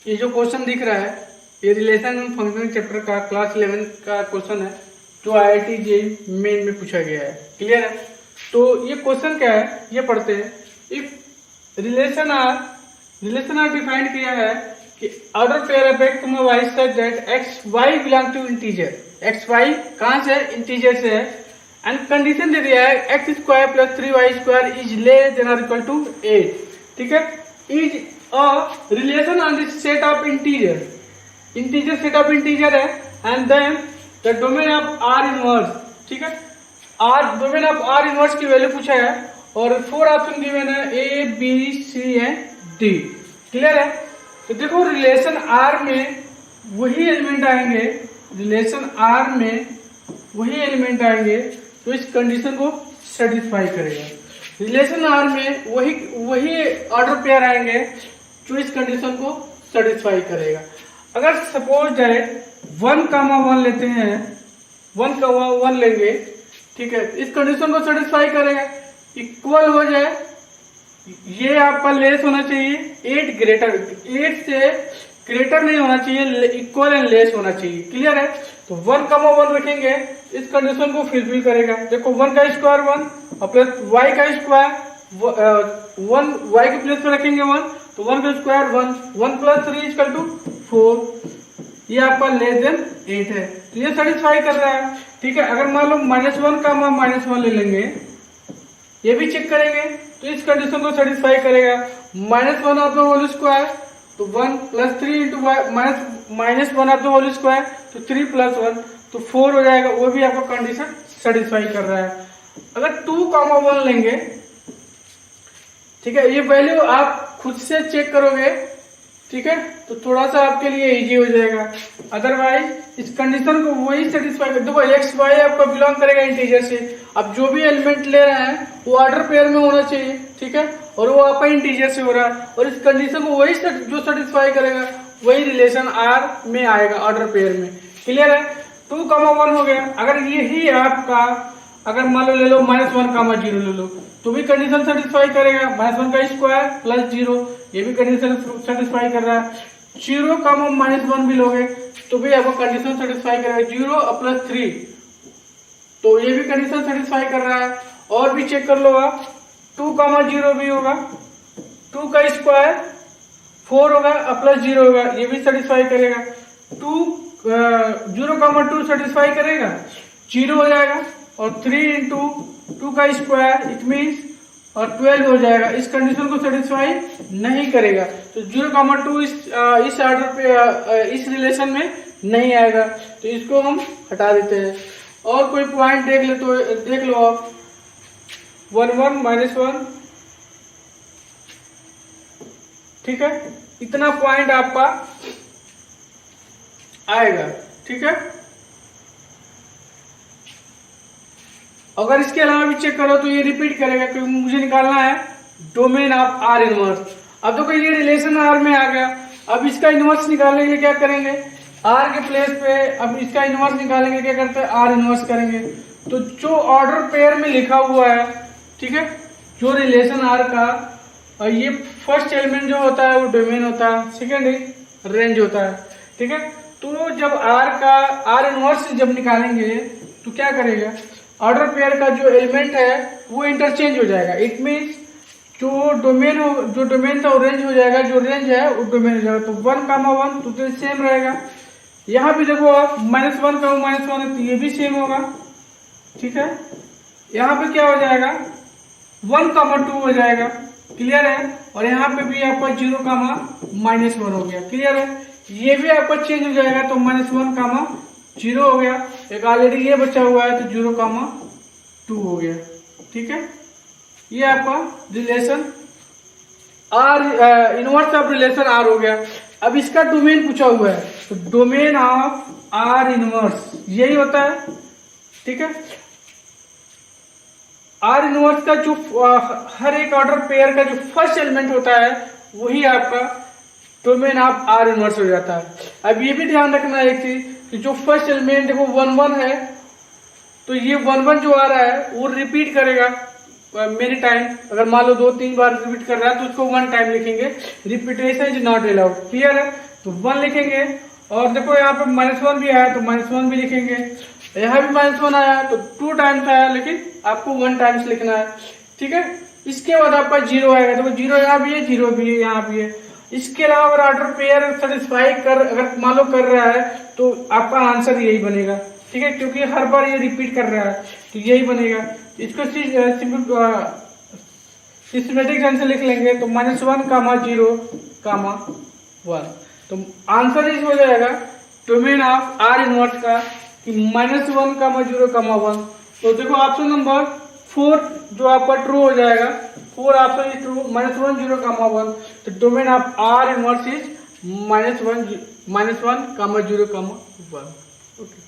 ये जो क्वेश्चन दिख रहा है ये रिलेशन फंक्शन चैप्टर का क्लास 11 का क्वेश्चन है जो IIT JEE मेन में पूछा गया है। क्लियर है? तो ये क्वेश्चन क्या है ये पढ़ते हैं। इफ रिलेशन आर डिफाइंड किया है कि order pair of x y such that x y belong to integer. X y कहाँ से है? इंटीजर से है। एंड कंडीशन दे दिया है x square plus 3y square is less than or equal to 8। ठीक है? Is a relation on this set of integer set of integer है and then the domain of R inverse. ठीक है? Domain of R inverse की value पूछा है और 4 option given है A B C and D। Clear है? तो देखो रिलेशन आर में वही एलिमेंट आएंगे, रिलेशन आर में वही एलिमेंट आएंगे तो इस कंडीशन को सेटिस्फाई करेगा। रिलेशन आर में वही ऑर्डर पेयर आएंगे जो इस कंडीशन को सेटिस्फाई करेगा। अगर सपोज दैट 1,1 लेते हैं, 1,1 लेंगे, ठीक है, इस कंडीशन को सेटिस्फाई करेगा। इक्वल हो जाए, ये आपका लेस होना चाहिए 8 से ग्रेटर नहीं होना चाहिए, इक्वल एंड लेस होना चाहिए। क्लियर है? तो 1,1 रखेंगे, इस कंडीशन को फुलफिल करेगा। देखो 1 का स्क्वायर 1 और प्लस y का स्क्वायर 1, y के प्लेस पे रखेंगे 1 तो 1 का स्क्वायर 1 प्लस 3 इक्वल टू 4। ये आपका लेस देन 8 है तो ये सेटिस्फाई कर रहा है। ठीक है? अगर मान लो -1 का -1 ले लेंगे, ये भी चेक करेंगे तो इस कंडीशन को सेटिस्फाई करेगा। -1 ऑफ द होल स्क्वायर तो 1 plus 3 into -1 of the whole square तो 3 प्लस 1 तो 4 हो जाएगा। वो भी आपका कंडीशन सेटिस्फाई कर रहा है। अगर 2,1 लेंगे, ठीक है, ये वैल्यू आप खुद से चेक करोगे, ठीक है, तो थोड़ा सा आपके लिए इजी हो जाएगा। अदरवाइज इस कंडीशन को वही सेटिस्फाई कर। देखो एक्स वाई आपका बिलोंग करेगा इंटीजर से। अब जो भी एलिमेंट ले रहे हैं वो ऑर्डर पेयर में होना चाहिए। ठीक है? और वो आपका इंटीजर से हो रहा है और इस कंडीशन को वही जो सेटिस्फाई करेगा वही रिलेशन आर में आएगा, ऑर्डर पेयर में। क्लियर है? 2,1 हो गया। अगर यही आपका, अगर मान लो ले लो -1,0 ले लो तो भी कंडीशन सेटिस्फाई करेगा। -1 का स्क्वायर प्लस 0 ये भी कंडीशन सेटिस्फाई कर रहा है। 0, -1 भी लोगे तो भी आपको कंडीशन सेटिस्फाई करेगा। 0 और प्लस 3 तो ये भी कंडीशन सेटिस्फाई कर रहा है। और भी चेक कर लो आप, 2,0 भी होगा, 2 का स्क्वायर 4 होगा और प्लस 0 होगा, ये भी सेटिस्फाई करेगा। 0,2 सेटिस्फाई करेगा, 0 हो जाएगा और 3 इंटू 2 का स्क्वायर इट मीन्स और 12 हो जाएगा। इस कंडीशन को सेटिस्फाई नहीं करेगा तो 0,2 इस ऑर्डर पे इस रिलेशन में नहीं आएगा तो इसको हम हटा देते हैं। और कोई पॉइंट देख लो आप, 1 -1, ठीक है, इतना पॉइंट आपका आएगा। ठीक है? अगर इसके अलावा भी चेक करो तो ये रिपीट करेगा क्योंकि मुझे निकालना है डोमेन ऑफ आर इनवर्स। अब देखो ये रिलेशन आर में आ गया। अब इसका इनवर्स निकालने के लिए क्या करेंगे? आर के प्लेस पे अब इसका इनवर्स निकालेंगे, क्या करते हैं? आर इनवर्स करेंगे। तो जो ऑर्डर पेयर में लिखा हुआ है, ठीक है, जो रिलेशन आर का ये फर्स्ट एलिमेंट जो होता है वो डोमेन होता है, सेकेंड रेंज होता है। ठीक है? तो जब आर इनवर्स जब निकालेंगे तो क्या करेगा? ऑर्डर पेयर का जो एलिमेंट है वो इंटरचेंज हो जाएगा। इट मीन्स जो डोमेन था वो रेंज हो जाएगा, जो रेंज है वो डोमेन हो जाएगा। तो 1,1 तो सेम रहेगा। यहाँ भी देखो आप -1 का -1 है तो ये भी सेम होगा। ठीक है? यहाँ पे क्या हो जाएगा? 1,2 हो जाएगा। क्लियर है? और यहाँ पे भी आपका 0,-1 हो गया। क्लियर है? ये भी आपका चेंज हो जाएगा तो -1,0 हो गया। एक ऑलरेडी ये बचा हुआ है तो 0,2 हो गया। ठीक है? ये आपका relation R inverse of relation R हो गया। अब इसका डोमेन पूछा हुआ है तो डोमेन ऑफ आर इनवर्स यही होता है। ठीक है? आर इनवर्स का जो हर एक ऑर्डर पेयर का जो फर्स्ट एलिमेंट होता है वही आपका डोमेन ऑफ आर इनवर्स हो जाता है। अब ये भी ध्यान रखना है एक चीज कि जो फर्स्ट एलिमेंट देखो 1,1 है तो ये 1,1 जो आ रहा है वो रिपीट करेगा मेनी टाइम। अगर मान लो 2-3 बार रिपीट कर रहा है तो उसको 1 टाइम लिखेंगे। Repetition is not allowed. Clear है? तो 1 लिखेंगे। और देखो यहाँ पे -1 भी आया तो -1 भी लिखेंगे। यहाँ भी -1 आया तो 2 टाइम्स आया, लेकिन आपको 1 टाइम्स लिखना है। ठीक है, इसके बाद आपका 0 आएगा। देखो 0 यहाँ भी है, 0 भी है, यहाँ भी है। इसके अलावा अगर ऑर्डर पेयर सेटिस्फाई कर अगर मान लो कर रहा है तो आपका आंसर यही बनेगा। ठीक है, क्योंकि हर बार ये रिपीट कर रहा है तो यही बनेगा। इसको सिस्टमेटिक ढंग से लिख लेंगे तो -1, 0, 1। तो आंसर इस हो जाएगा डोमेन ऑफ आर इनवर्स का कि -1, 0, 1। तो देखो ऑप्शन नंबर 4 जो आपका ट्रू हो जाएगा। 4 ऑप्शन इज ट्रू, -1, 0, 1। तो domain of R inverse is -1, -1, 0, 1। Okay.